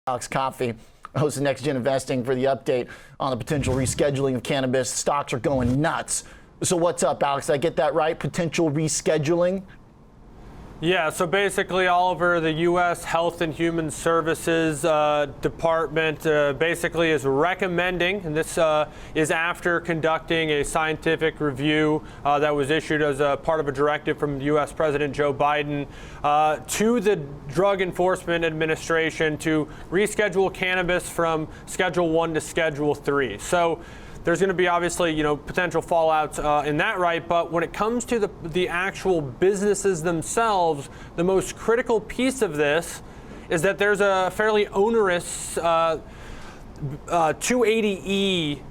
Alex Coffey, host of Next Gen Investing, for the update on the potential rescheduling of cannabis. Stocks are going nuts. So what's up, Alex? Did I get that right? Potential rescheduling? Yeah, so basically Oliver, the U.S. Health and Human Services Department basically is recommending, and this is after conducting a scientific review that was issued as a part of a directive from U.S. President Joe Biden to the Drug Enforcement Administration to reschedule cannabis from Schedule 1 to Schedule 3. So there's going to be obviously, potential fallouts in that, right? But when it comes to the actual businesses themselves, the most critical piece of this is that there's a fairly onerous 280E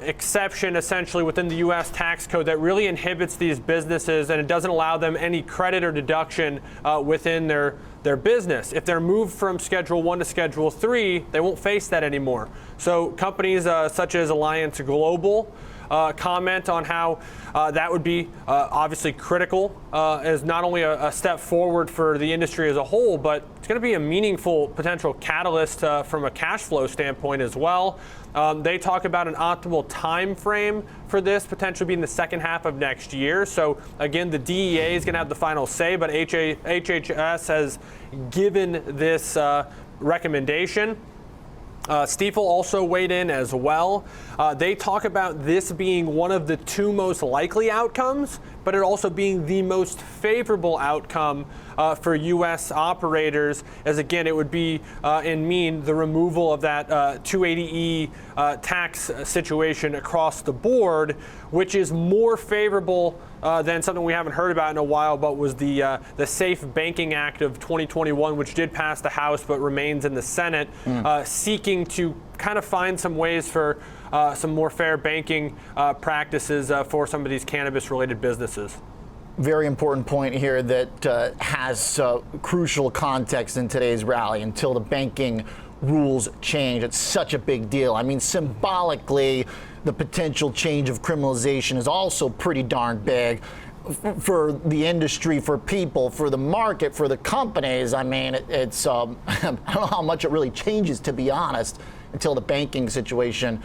exception essentially within the U.S. tax code that really inhibits these businesses, and it doesn't allow them any credit or deduction within their business. If they're moved from Schedule 1 to Schedule 3, they won't face that anymore. So companies such as Alliance Global comment on how that would be obviously critical as not only a step forward for the industry as a whole, but it's going to be a meaningful potential catalyst from a cash flow standpoint as well. They talk about an optimal time frame for this potentially being the second half of next year. So again, the DEA is going to have the final say, but HHS has given this recommendation. Stiefel also weighed in as well. They talk about this being one of the two most likely outcomes, but it also being the most favorable outcome for U.S. operators, as again, it would be and mean the removal of that 280E tax situation across the board, which is more favorable than something we haven't heard about in a while, but was the Safe Banking Act of 2021, which did pass the House but remains in the Senate, seeking to kind of find some ways for some more fair banking practices for some of these cannabis-related businesses. Very important point here that has crucial context in today's rally. Until the banking rules change, it's such a big deal. I mean, symbolically, the potential change of criminalization is also pretty darn big for the industry, for people, for the market, for the companies. I mean, it's I don't know how much it really changes, to be honest, until the banking situation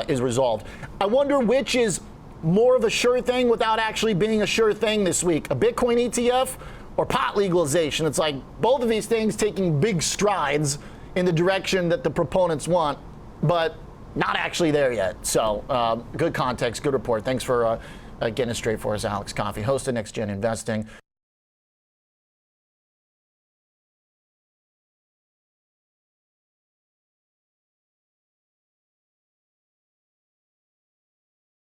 is resolved. I wonder which is more of a sure thing without actually being a sure thing this week, a Bitcoin ETF or pot legalization. It's like both of these things taking big strides in the direction that the proponents want, but not actually there yet. So good context, good report. Thanks for getting it straight for us, Alex Coffey, host of Next Gen Investing.